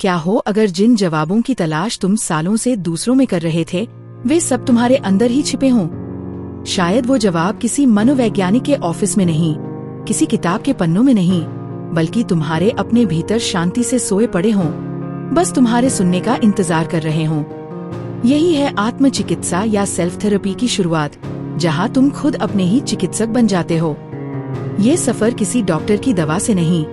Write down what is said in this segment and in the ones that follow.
क्या हो अगर जिन जवाबों की तलाश तुम सालों से दूसरों में कर रहे थे वे सब तुम्हारे अंदर ही छिपे हों? शायद वो जवाब किसी मनोवैज्ञानिक के ऑफिस में नहीं, किसी किताब के पन्नों में नहीं, बल्कि तुम्हारे अपने भीतर शांति से सोए पड़े हों, बस तुम्हारे सुनने का इंतजार कर रहे हों। यही है आत्मचिकित्सा या सेल्फ थेरेपी की शुरुआत, जहाँ तुम खुद अपने ही चिकित्सक बन जाते हो। ये सफर किसी डॉक्टर की दवा से नहीं,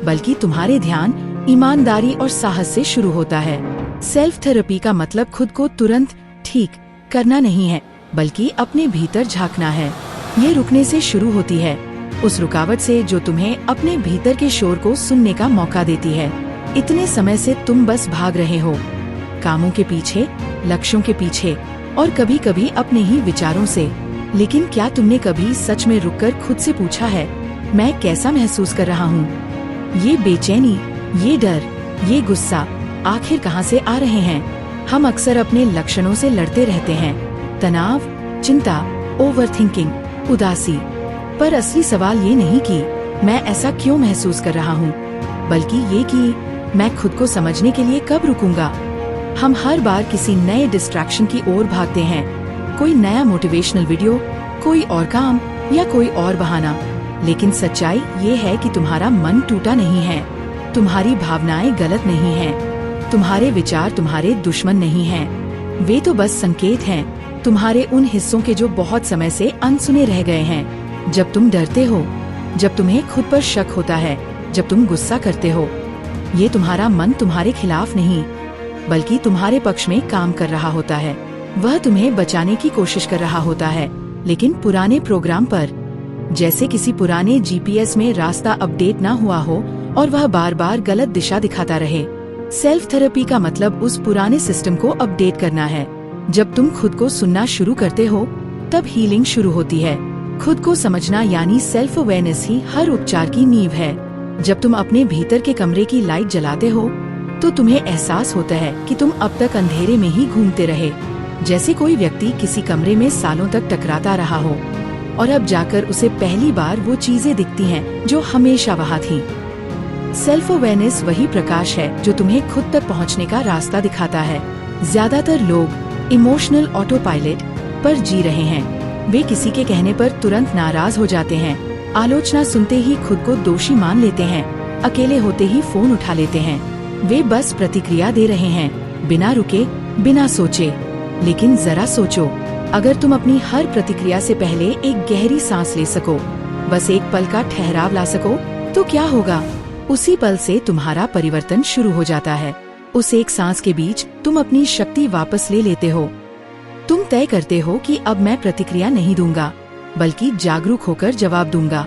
बल्कि तुम्हारे ध्यान, ईमानदारी और साहस से शुरू होता है। सेल्फ थेरेपी का मतलब खुद को तुरंत ठीक करना नहीं है, बल्कि अपने भीतर झांकना है। ये रुकने से शुरू होती है, उस रुकावट से जो तुम्हें अपने भीतर के शोर को सुनने का मौका देती है। इतने समय से तुम बस भाग रहे हो, कामों के पीछे, लक्ष्यों के पीछे, और कभी कभी अपने ही विचारों से। लेकिन क्या तुमने कभी सच में रुककर खुद से पूछा है, मैं कैसा महसूस कर रहा हूँ? ये बेचैनी, ये डर, ये गुस्सा आखिर कहाँ से आ रहे हैं? हम अक्सर अपने लक्षणों से लड़ते रहते हैं, तनाव, चिंता, ओवरथिंकिंग, उदासी। पर असली सवाल ये नहीं कि मैं ऐसा क्यों महसूस कर रहा हूँ, बल्कि ये कि मैं खुद को समझने के लिए कब रुकूंगा। हम हर बार किसी नए डिस्ट्रैक्शन की ओर भागते हैं, कोई नया मोटिवेशनल वीडियो, कोई और काम या कोई और बहाना। लेकिन सच्चाई ये है कि तुम्हारा मन टूटा नहीं है, तुम्हारी भावनाएं गलत नहीं हैं, तुम्हारे विचार तुम्हारे दुश्मन नहीं हैं। वे तो बस संकेत हैं, तुम्हारे उन हिस्सों के जो बहुत समय से अनसुने रह गए हैं। जब तुम डरते हो, जब तुम्हें खुद पर शक होता है, जब तुम गुस्सा करते हो, ये तुम्हारा मन तुम्हारे खिलाफ नहीं, बल्कि तुम्हारे पक्ष में काम कर रहा होता है। वह तुम्हें बचाने की कोशिश कर रहा होता है, लेकिन पुराने प्रोग्राम पर। जैसे किसी पुराने जीपीएस में रास्ता अपडेट ना हुआ हो और वह बार बार गलत दिशा दिखाता रहे। सेल्फ थेरेपी का मतलब उस पुराने सिस्टम को अपडेट करना है। जब तुम खुद को सुनना शुरू करते हो, तब हीलिंग शुरू होती है। खुद को समझना यानी सेल्फ अवेयरनेस ही हर उपचार की नींव है। जब तुम अपने भीतर के कमरे की लाइट जलाते हो, तो तुम्हें एहसास होता है कि तुम अब तक अंधेरे में ही घूमते रहे, जैसे कोई व्यक्ति किसी कमरे में सालों तक टकराता रहा हो, और अब जाकर उसे पहली बार वो चीजें दिखती हैं जो हमेशा वहाँ थी। सेल्फ अवेयरनेस वही प्रकाश है जो तुम्हें खुद तक पहुँचने का रास्ता दिखाता है। ज्यादातर लोग इमोशनल ऑटो पायलट पर जी रहे हैं। वे किसी के कहने पर तुरंत नाराज हो जाते हैं, आलोचना सुनते ही खुद को दोषी मान लेते हैं, अकेले होते ही फोन उठा लेते हैं। वे बस प्रतिक्रिया दे रहे हैं, बिना रुके, बिना सोचे। लेकिन जरा सोचो, अगर तुम अपनी हर प्रतिक्रिया से पहले एक गहरी सांस ले सको, बस एक पल का ठहराव ला सको, तो क्या होगा? उसी पल से तुम्हारा परिवर्तन शुरू हो जाता है। उस एक सांस के बीच तुम अपनी शक्ति वापस ले लेते हो। तुम तय करते हो कि अब मैं प्रतिक्रिया नहीं दूंगा, बल्कि जागरूक होकर जवाब दूंगा।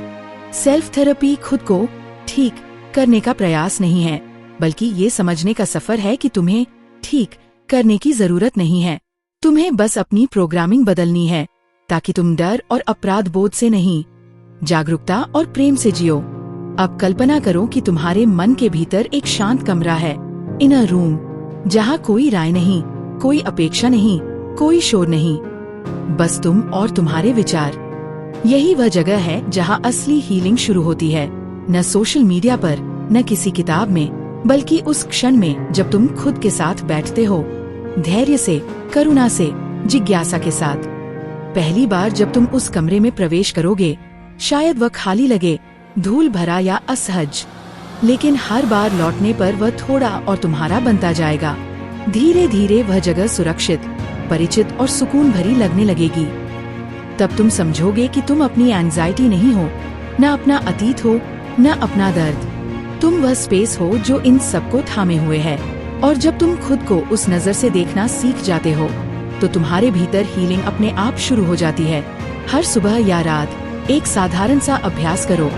सेल्फ थेरेपी खुद को ठीक करने का प्रयास नहीं है, बल्कि ये समझने का सफर है कि तुम्हें ठीक करने की जरूरत नहीं है। तुम्हें बस अपनी प्रोग्रामिंग बदलनी है, ताकि तुम डर और अपराध बोध से नहीं, जागरूकता और प्रेम से जियो। अब कल्पना करो कि तुम्हारे मन के भीतर एक शांत कमरा है, इनर रूम, जहाँ कोई राय नहीं, कोई अपेक्षा नहीं, कोई शोर नहीं, बस तुम और तुम्हारे विचार। यही वह जगह है जहाँ असली हीलिंग शुरू होती है, न सोशल मीडिया पर, न किसी किताब में, बल्कि उस क्षण में जब तुम खुद के साथ बैठते हो, धैर्य से, करुणा से, जिज्ञासा के साथ। पहली बार जब तुम उस कमरे में प्रवेश करोगे, शायद वह खाली लगे, धूल भरा या असहज, लेकिन हर बार लौटने पर वह थोड़ा और तुम्हारा बनता जाएगा। धीरे धीरे वह जगह सुरक्षित, परिचित और सुकून भरी लगने लगेगी। तब तुम समझोगे कि तुम अपनी एंजाइटी नहीं हो, न अपना अतीत हो, न अपना दर्द। तुम वह स्पेस हो जो इन सबको थामे हुए है। और जब तुम खुद को उस नजर से देखना सीख जाते हो, तो तुम्हारे भीतर हीलिंग अपने आप शुरू हो जाती है। हर सुबह या रात एक साधारण सा अभ्यास करो,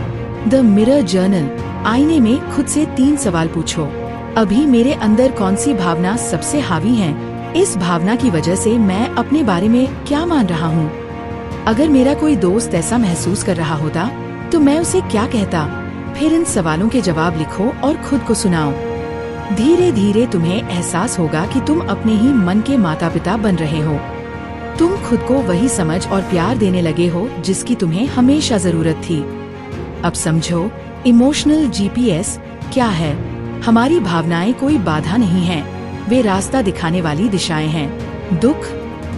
द मिरर जर्नल। आईने में खुद से 3 सवाल पूछो। अभी मेरे अंदर कौन सी भावना सबसे हावी है? इस भावना की वजह से मैं अपने बारे में क्या मान रहा हूँ? अगर मेरा कोई दोस्त ऐसा महसूस कर रहा होता, तो मैं उसे क्या कहता? फिर इन सवालों के जवाब लिखो और खुद को सुनाओ। धीरे धीरे तुम्हें एहसास होगा कि तुम अपने ही मन के माता पिता बन रहे हो। तुम खुद को वही समझ और प्यार देने लगे हो जिसकी तुम्हें हमेशा जरूरत थी। अब समझो, इमोशनल जीपीएस क्या है? हमारी भावनाएं कोई बाधा नहीं हैं, वे रास्ता दिखाने वाली दिशाएं हैं। दुख,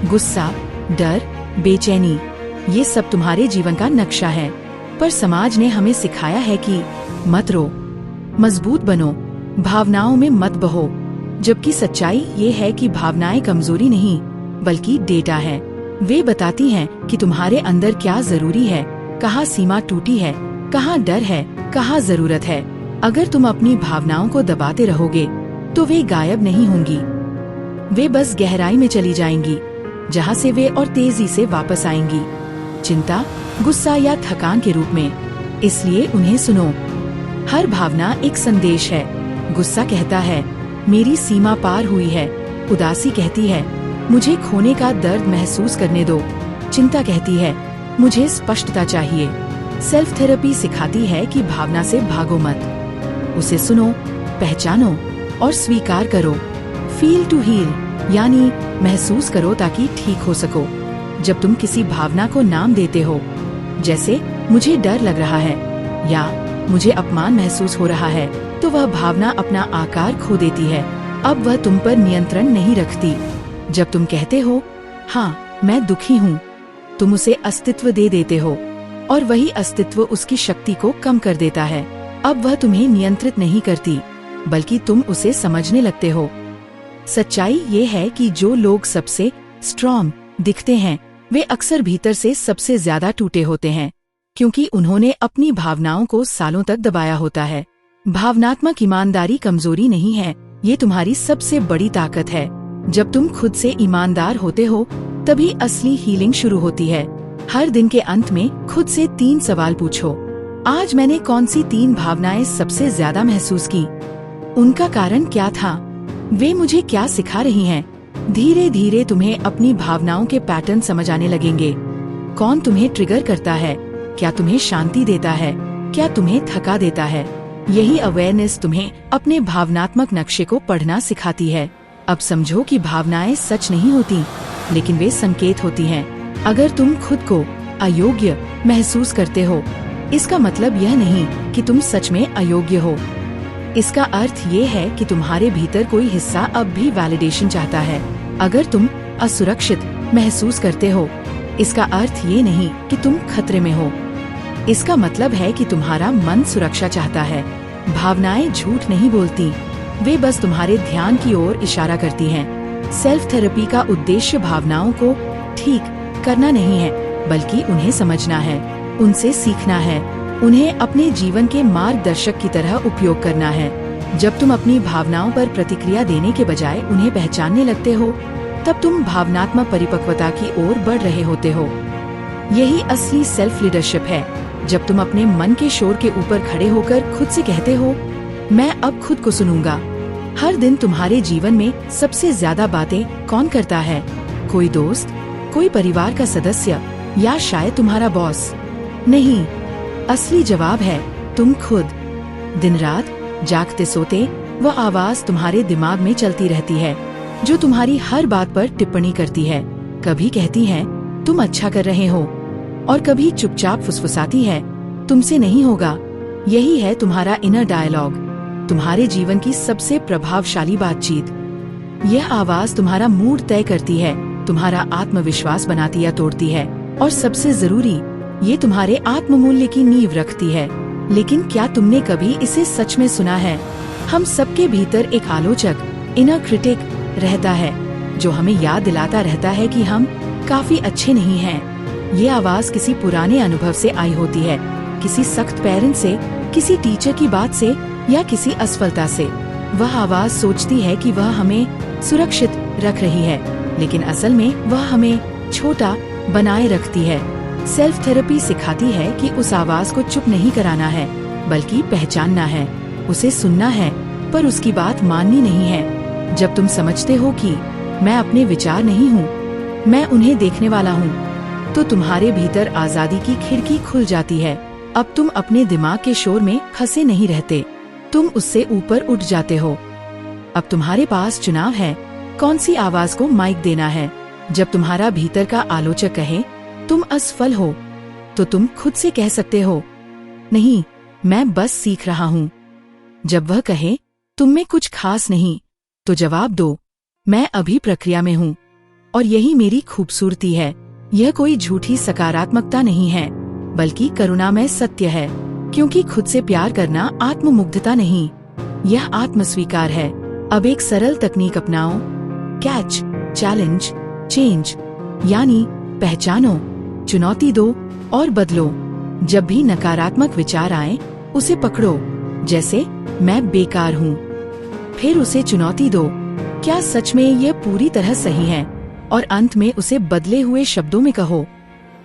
गुस्सा, डर, बेचैनी, ये सब तुम्हारे जीवन का नक्शा है। पर समाज ने हमें सिखाया है कि मत रो, मजबूत बनो, भावनाओं में मत बहो। जबकि सच्चाई ये है कि भावनाएं कमजोरी नहीं बल्कि डेटा है। वे बताती हैं कि तुम्हारे अंदर क्या जरूरी है, कहाँ सीमा टूटी है, कहाँ डर है, कहाँ जरूरत है। अगर तुम अपनी भावनाओं को दबाते रहोगे तो वे गायब नहीं होंगी, वे बस गहराई में चली जाएंगी, जहाँ से वे और तेजी से वापस आएंगी, चिंता, गुस्सा या थकान के रूप में। इसलिए उन्हें सुनो। हर भावना एक संदेश है। गुस्सा कहता है मेरी सीमा पार हुई है। उदासी कहती है मुझे खोने का दर्द महसूस करने दो। चिंता कहती है मुझे स्पष्टता चाहिए। सेल्फ थेरेपी सिखाती है कि भावना से भागो मत, उसे सुनो, पहचानो और स्वीकार करो। फील टू हील, यानी महसूस करो ताकि ठीक हो सको। जब तुम किसी भावना को नाम देते हो, जैसे मुझे डर लग रहा है या मुझे अपमान महसूस हो रहा है, तो वह भावना अपना आकार खो देती है। अब वह तुम पर नियंत्रण नहीं रखती। जब तुम कहते हो हाँ मैं दुखी हूँ, तुम उसे अस्तित्व दे देते हो और वही अस्तित्व उसकी शक्ति को कम कर देता है। अब वह तुम्हें नियंत्रित नहीं करती बल्कि तुम उसे समझने लगते हो। सच्चाई ये है कि जो लोग सबसे स्ट्रॉन्ग दिखते हैं वे अक्सर भीतर से सबसे ज्यादा टूटे होते हैं, क्योंकि उन्होंने अपनी भावनाओं को सालों तक दबाया होता है। भावनात्मक ईमानदारी कमजोरी नहीं है, ये तुम्हारी सबसे बड़ी ताकत है। जब तुम खुद से ईमानदार होते हो तभी असली हीलिंग शुरू होती है। हर दिन के अंत में खुद से 3 सवाल पूछो। आज मैंने कौन सी 3 भावनाएं सबसे ज्यादा महसूस की? उनका कारण क्या था? वे मुझे क्या सिखा रही हैं? धीरे धीरे तुम्हें अपनी भावनाओं के पैटर्न समझ आने लगेंगे। कौन तुम्हें ट्रिगर करता है? क्या तुम्हें शांति देता है? क्या तुम्हें थका देता है? यही अवेयरनेस तुम्हें अपने भावनात्मक नक्शे को पढ़ना सिखाती है। अब समझो कि भावनाएं सच नहीं होती, लेकिन वे संकेत होती हैं। अगर तुम खुद को अयोग्य महसूस करते हो, इसका मतलब यह नहीं कि तुम सच में अयोग्य हो। इसका अर्थ ये है कि तुम्हारे भीतर कोई हिस्सा अब भी वैलिडेशन चाहता है। अगर तुम असुरक्षित महसूस करते हो, इसका अर्थ ये नहीं कि तुम खतरे में हो। इसका मतलब है कि तुम्हारा मन सुरक्षा चाहता है। भावनाएं झूठ नहीं बोलती, वे बस तुम्हारे ध्यान की ओर इशारा करती हैं। सेल्फ थेरेपी का उद्देश्य भावनाओं को ठीक करना नहीं है, बल्कि उन्हें समझना है, उनसे सीखना है, उन्हें अपने जीवन के मार्गदर्शक की तरह उपयोग करना है। जब तुम अपनी भावनाओं पर प्रतिक्रिया देने के बजाय उन्हें पहचानने लगते हो, तब तुम भावनात्मक परिपक्वता की ओर बढ़ रहे होते हो। यही असली सेल्फ लीडरशिप है। जब तुम अपने मन के शोर के ऊपर खड़े होकर खुद से कहते हो मैं अब खुद को सुनूंगा। हर दिन तुम्हारे जीवन में सबसे ज्यादा बातें कौन करता है? कोई दोस्त, कोई परिवार का सदस्य या शायद तुम्हारा बॉस? नहीं, असली जवाब है तुम खुद। दिन रात जागते सोते वह आवाज तुम्हारे दिमाग में चलती रहती है, जो तुम्हारी हर बात पर टिप्पणी करती है। कभी कहती है तुम अच्छा कर रहे हो, और कभी चुपचाप फुसफुसाती है तुमसे नहीं होगा। यही है तुम्हारा इनर डायलॉग, तुम्हारे जीवन की सबसे प्रभावशाली बातचीत। यह आवाज तुम्हारा मूड तय करती है, तुम्हारा आत्मविश्वास बनाती या तोड़ती है, और सबसे जरूरी, ये तुम्हारे आत्ममूल्य की नींव रखती है। लेकिन क्या तुमने कभी इसे सच में सुना है? हम सबके भीतर एक आलोचक, इनर क्रिटिक रहता है, जो हमें याद दिलाता रहता है कि हम काफी अच्छे नहीं हैं। ये आवाज किसी पुराने अनुभव से आई होती है, किसी सख्त पेरेंट से, किसी टीचर की बात से या किसी असफलता से। वह आवाज सोचती है कि वह हमें सुरक्षित रख रही है, लेकिन असल में वह हमें छोटा बनाए रखती है। सेल्फ थेरेपी सिखाती है कि उस आवाज को चुप नहीं कराना है, बल्कि पहचानना है, उसे सुनना है, पर उसकी बात माननी नहीं है। जब तुम समझते हो कि मैं अपने विचार नहीं हूँ, मैं उन्हें देखने वाला हूँ, तो तुम्हारे भीतर आजादी की खिड़की खुल जाती है। अब तुम अपने दिमाग के शोर में फंसे नहीं रहते, तुम उससे ऊपर उठ जाते हो। अब तुम्हारे पास चुनाव है, कौन सी आवाज को माइक देना है। जब तुम्हारा भीतर का आलोचक कहे तुम असफल हो, तो तुम खुद से कह सकते हो नहीं, मैं बस सीख रहा हूँ। जब वह कहे तुम में कुछ खास नहीं, तो जवाब दो, मैं अभी प्रक्रिया में हूँ। और यही मेरी खूबसूरती है। यह कोई झूठी सकारात्मकता नहीं है, बल्कि करुणामय सत्य है। क्योंकि खुद से प्यार करना आत्ममुग्धता नहीं, यह आत्मस्वीकार है। अब एक सरल तकनीक अपनाओ, कैच, चैलेंज, चेंज, यानी पहचानो, चुनौती दो और बदलो। जब भी नकारात्मक विचार आए, उसे पकड़ो, जैसे मैं बेकार हूँ। फिर उसे चुनौती दो, क्या सच में यह पूरी तरह सही है? और अंत में उसे बदले हुए शब्दों में कहो,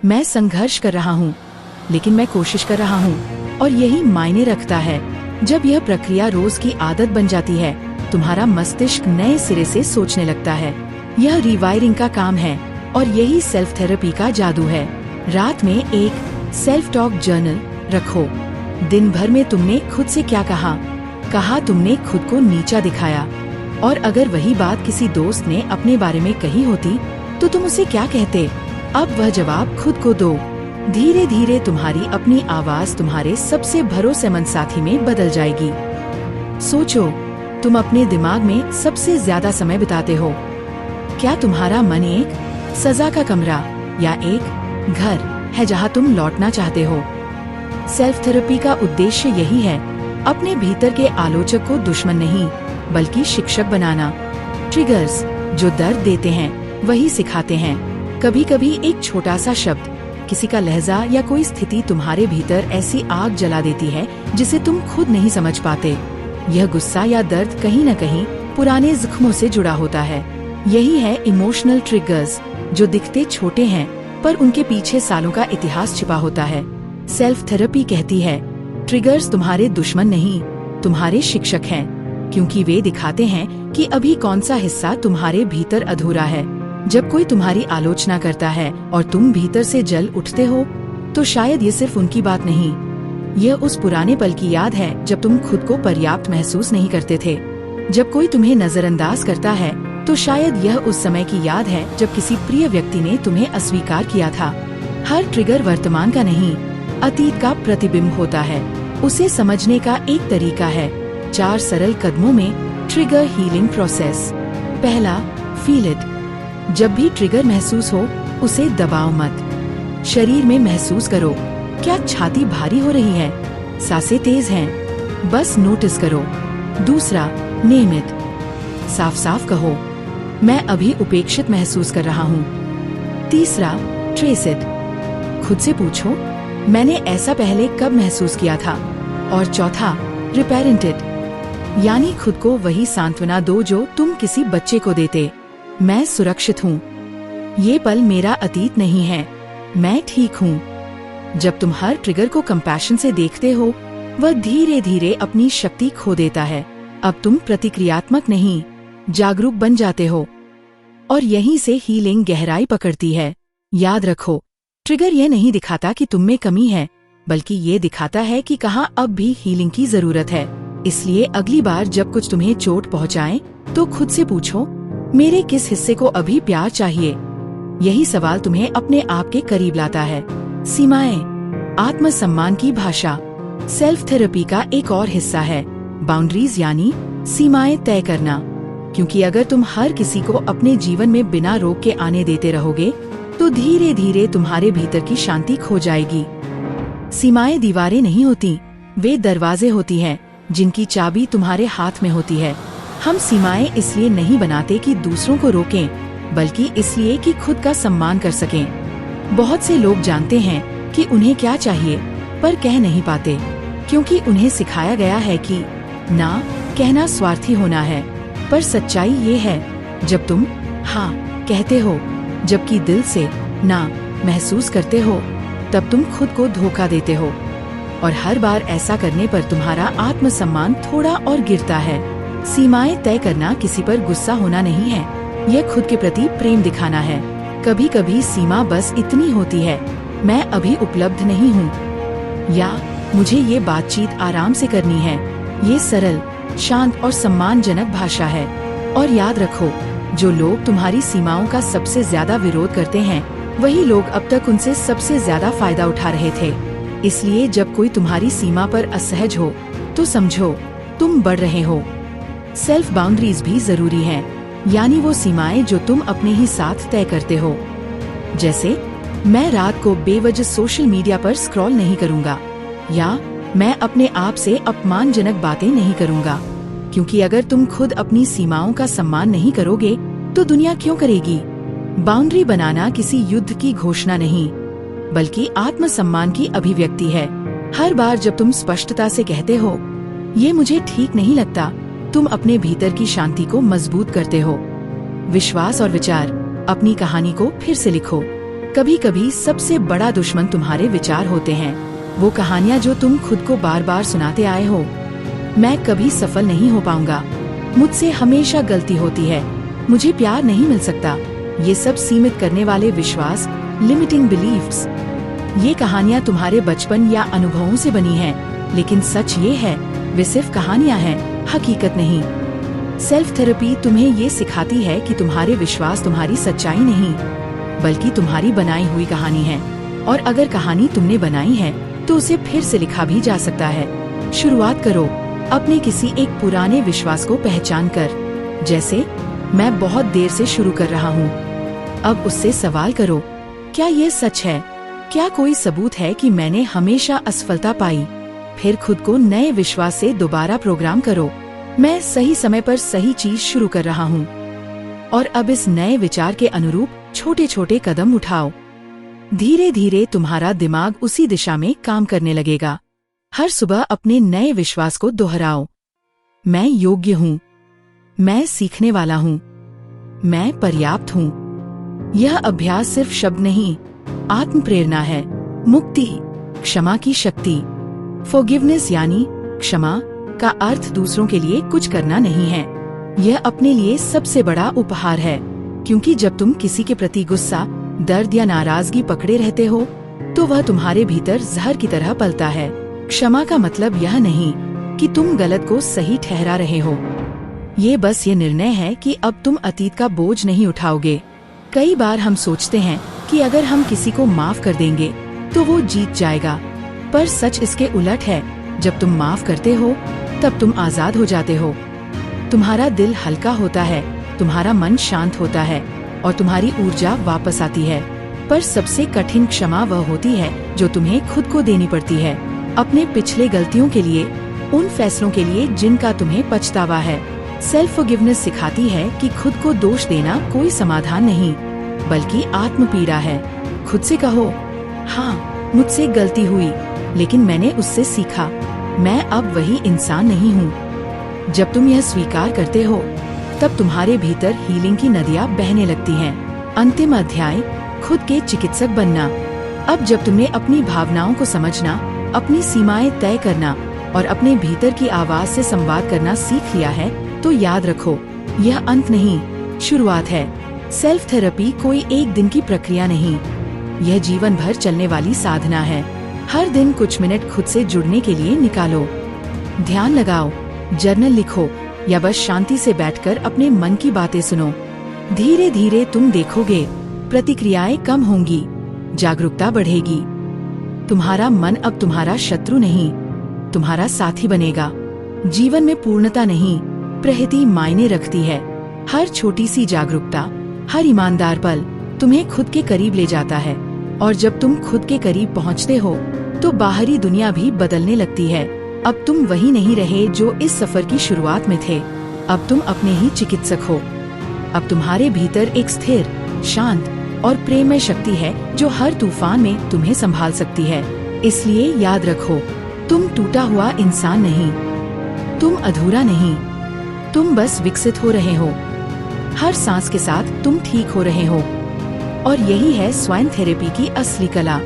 मैं संघर्ष कर रहा हूँ, लेकिन मैं कोशिश कर रहा हूँ। और यही मायने रखता है। जब यह प्रक्रिया रोज की आदत बन जाती है, तुम्हारा मस्तिष्क नए सिरे से सोचने लगता है। यह रिवायरिंग का काम है, और यही सेल्फ थेरेपी का जादू है। रात में एक सेल्फ टॉक जर्नल रखो। दिन भर में तुमने खुद से क्या कहा तुमने खुद को नीचा दिखाया, और अगर वही बात किसी दोस्त ने अपने बारे में कही होती तो तुम उसे क्या कहते? अब वह जवाब खुद को दो। धीरे धीरे तुम्हारी अपनी आवाज तुम्हारे सबसे भरोसेमंद साथी में बदल जाएगी। सोचो, तुम अपने दिमाग में सबसे ज्यादा समय बिताते हो। क्या तुम्हारा मन एक सजा का कमरा या एक घर है जहां तुम लौटना चाहते हो? सेल्फ थेरेपी का उद्देश्य यही है, अपने भीतर के आलोचक को दुश्मन नहीं, बल्कि शिक्षक बनाना। ट्रिगर्स जो दर्द देते हैं, वही सिखाते हैं। कभी कभी एक छोटा सा शब्द, किसी का लहजा या कोई स्थिति तुम्हारे भीतर ऐसी आग जला देती है जिसे तुम खुद नहीं समझ पाते। यह गुस्सा या दर्द कहीं न कहीं पुराने जख्मों से जुड़ा होता है। यही है इमोशनल ट्रिगर्स, जो दिखते छोटे हैं पर उनके पीछे सालों का इतिहास छिपा होता है। सेल्फ थेरेपी कहती है, ट्रिगर्स तुम्हारे दुश्मन नहीं, तुम्हारे शिक्षक हैं, क्योंकि वे दिखाते हैं कि अभी कौन सा हिस्सा तुम्हारे भीतर अधूरा है। जब कोई तुम्हारी आलोचना करता है और तुम भीतर से जल उठते हो, तो शायद ये सिर्फ उनकी बात नहीं, यह उस पुराने पल की याद है जब तुम खुद को पर्याप्त महसूस नहीं करते थे। जब कोई तुम्हें नजरअंदाज करता है, तो शायद यह उस समय की याद है जब किसी प्रिय व्यक्ति ने तुम्हें अस्वीकार किया था। हर ट्रिगर वर्तमान का नहीं, अतीत का प्रतिबिंब होता है। उसे समझने का एक तरीका है, 4 सरल कदमों में ट्रिगर हीलिंग प्रोसेस। पहला, फील इट। जब भी ट्रिगर महसूस हो, उसे दबाओ मत। शरीर में महसूस करो, क्या छाती भारी हो रही है, सांसें तेज हैं, बस नोटिस करो। दूसरा, नेम इट। साफ साफ कहो, मैं अभी उपेक्षित महसूस कर रहा हूँ। तीसरा, ट्रेस इट। खुद से पूछो, मैंने ऐसा पहले कब महसूस किया था। और चौथा, रिपेरेंट इट, यानी खुद को वही सांत्वना दो जो तुम किसी बच्चे को देते, मैं सुरक्षित हूँ, ये पल मेरा अतीत नहीं है, मैं ठीक हूँ। जब तुम हर ट्रिगर को कंपैशन से देखते हो, वह धीरे धीरे अपनी शक्ति खो देता है। अब तुम प्रतिक्रियात्मक नहीं, जागरूक बन जाते हो, और यहीं से हीलिंग गहराई पकड़ती है। याद रखो, ट्रिगर ये नहीं दिखाता कि तुम में कमी है, बल्कि ये दिखाता है कि कहाँ अब भी हीलिंग की जरूरत है। इसलिए अगली बार जब कुछ तुम्हें चोट पहुँचाए, तो खुद से पूछो, मेरे किस हिस्से को अभी प्यार चाहिए। यही सवाल तुम्हें अपने आप के करीब लाता है। सीमाएं, आत्मसम्मान की भाषा। सेल्फ थेरेपी का एक और हिस्सा है बाउंड्रीज, यानी सीमाएं तय करना। क्योंकि अगर तुम हर किसी को अपने जीवन में बिना रोक के आने देते रहोगे, तो धीरे धीरे तुम्हारे भीतर की शांति खो जाएगी। सीमाएं दीवारें नहीं होती, वे दरवाजे होती हैं, जिनकी चाबी तुम्हारे हाथ में होती है। हम सीमाएं इसलिए नहीं बनाते कि दूसरों को रोकें, बल्कि इसलिए कि खुद का सम्मान कर सकें। बहुत से लोग जानते हैं कि उन्हें क्या चाहिए, पर कह नहीं पाते, क्योंकि उन्हें सिखाया गया है कि ना कहना स्वार्थी होना है। पर सच्चाई ये है, जब तुम हाँ कहते हो, जबकि दिल से ना महसूस करते हो, तब तुम खुद को धोखा देते हो। और हर बार ऐसा करने पर तुम्हारा आत्मसम्मान थोड़ा और गिरता है। सीमाएं तय करना किसी पर गुस्सा होना नहीं है, यह खुद के प्रति प्रेम दिखाना है। कभी कभी सीमा बस इतनी होती है, मैं अभी उपलब्ध नहीं हूँ, या मुझे ये बातचीत आराम से करनी है। ये सरल, शांत और सम्मानजनक भाषा है। और याद रखो, जो लोग तुम्हारी सीमाओं का सबसे ज्यादा विरोध करते हैं, वही लोग अब तक उनसे सबसे ज्यादा फायदा उठा रहे थे। इसलिए जब कोई तुम्हारी सीमा पर असहज हो, तो समझो तुम बढ़ रहे हो। सेल्फ बाउंड्रीज भी जरूरी हैं, यानी वो सीमाएं जो तुम अपने ही साथ तय करते हो। जैसे, मैं रात को बेवजह सोशल मीडिया पर स्क्रॉल नहीं करूँगा, या मैं अपने आप से अपमानजनक बातें नहीं करूँगा, क्योंकि अगर तुम खुद अपनी सीमाओं का सम्मान नहीं करोगे तो दुनिया क्यों करेगी। बाउंड्री बनाना किसी युद्ध की घोषणा नहीं, बल्कि आत्मसम्मान की अभिव्यक्ति है। हर बार जब तुम स्पष्टता से कहते हो, ये मुझे ठीक नहीं लगता, तुम अपने भीतर की शांति को मजबूत करते हो। विश्वास और विचार, अपनी कहानी को फिर से लिखो। कभी कभी सबसे बड़ा दुश्मन तुम्हारे विचार होते हैं, वो कहानियाँ जो तुम खुद को बार बार सुनाते आए हो। मैं कभी सफल नहीं हो पाऊंगा, मुझसे हमेशा गलती होती है, मुझे प्यार नहीं मिल सकता, ये सब सीमित करने वाले विश्वास, लिमिटिंग बिलीफ्स। ये कहानियाँ तुम्हारे बचपन या अनुभवों से बनी हैं, लेकिन सच ये है, वे सिर्फ कहानियाँ हैं, हकीकत नहीं। सेल्फ थेरेपी तुम्हें ये सिखाती है कि तुम्हारे विश्वास तुम्हारी सच्चाई नहीं, बल्कि तुम्हारी बनाई हुई कहानी है, और अगर कहानी तुमने बनाई है तो उसे फिर से लिखा भी जा सकता है। शुरुआत करो अपने किसी एक पुराने विश्वास को पहचान कर, जैसे मैं बहुत देर से शुरू कर रहा हूँ। अब उससे सवाल करो, क्या ये सच है? क्या कोई सबूत है कि मैंने हमेशा असफलता पाई? फिर खुद को नए विश्वास से दोबारा प्रोग्राम करो, मैं सही समय पर सही चीज शुरू कर रहा हूँ। और अब इस नए विचार के अनुरूप छोटे छोटे कदम उठाओ। धीरे धीरे तुम्हारा दिमाग उसी दिशा में काम करने लगेगा। हर सुबह अपने नए विश्वास को दोहराओ, मैं योग्य हूँ, मैं सीखने वाला हूँ, मैं पर्याप्त हूँ। यह अभ्यास सिर्फ शब्द नहीं, आत्म प्रेरणा है। मुक्ति, क्षमा की शक्ति। फॉरगिवनेस यानी क्षमा का अर्थ दूसरों के लिए कुछ करना नहीं है, यह अपने लिए सबसे बड़ा उपहार है। क्योंकि जब तुम किसी के प्रति गुस्सा, दर्द या नाराजगी पकड़े रहते हो, तो वह तुम्हारे भीतर जहर की तरह पलता है। क्षमा का मतलब यह नहीं कि तुम गलत को सही ठहरा रहे हो, ये बस ये निर्णय है कि अब तुम अतीत का बोझ नहीं उठाओगे। कई बार हम सोचते हैं कि अगर हम किसी को माफ कर देंगे तो वो जीत जाएगा, पर सच इसके उलट है। जब तुम माफ करते हो तब तुम आजाद हो जाते हो। तुम्हारा दिल हल्का होता है, तुम्हारा मन शांत होता है और तुम्हारी ऊर्जा वापस आती है। पर सबसे कठिन क्षमा वह होती है जो तुम्हें खुद को देनी पड़ती है, अपने पिछले गलतियों के लिए, उन फैसलों के लिए जिनका तुम्हें पछतावा है। सेल्फ फॉरगिवनेस सिखाती है कि खुद को दोष देना कोई समाधान नहीं, बल्कि आत्म पीड़ा है। खुद से कहो, हाँ मुझसे गलती हुई, लेकिन मैंने उससे सीखा, मैं अब वही इंसान नहीं हूँ। जब तुम यह स्वीकार करते हो तब तुम्हारे भीतर हीलिंग की नदियाँ बहने लगती हैं। अंतिम अध्याय, खुद के चिकित्सक बनना। अब जब तुमने अपनी भावनाओं को समझना, अपनी सीमाएं तय करना और अपने भीतर की आवाज से संवाद करना सीख लिया है, तो याद रखो, यह अंत नहीं, शुरुआत है। सेल्फ थेरेपी कोई एक दिन की प्रक्रिया नहीं, यह जीवन भर चलने वाली साधना है। हर दिन कुछ मिनट खुद से जुड़ने के लिए निकालो। ध्यान लगाओ, जर्नल लिखो या बस शांति से बैठकर अपने मन की बातें सुनो। धीरे धीरे तुम देखोगे, प्रतिक्रियाएं कम होंगी, जागरूकता बढ़ेगी। तुम्हारा मन अब तुम्हारा शत्रु नहीं, तुम्हारा साथी बनेगा। जीवन में पूर्णता नहीं, प्रकृति मायने रखती है। हर छोटी सी जागरूकता, हर ईमानदार पल तुम्हें खुद के करीब ले जाता है। और जब तुम खुद के करीब पहुंचते हो तो बाहरी दुनिया भी बदलने लगती है। अब तुम वही नहीं रहे जो इस सफर की शुरुआत में थे, अब तुम अपने ही चिकित्सक हो। अब तुम्हारे भीतर एक स्थिर, शांत और प्रेममय शक्ति है जो हर तूफान में तुम्हें संभाल सकती है। इसलिए याद रखो, तुम टूटा हुआ इंसान नहीं, तुम अधूरा नहीं, तुम बस विकसित हो रहे हो। हर सांस के साथ तुम ठीक हो रहे हो। और यही है स्वयं थेरेपी की असली कला।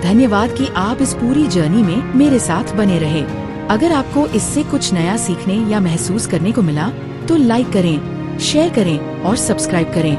धन्यवाद कि आप इस पूरी जर्नी में मेरे साथ बने रहे। अगर आपको इससे कुछ नया सीखने या महसूस करने को मिला तो लाइक करें, शेयर करें और सब्सक्राइब करें।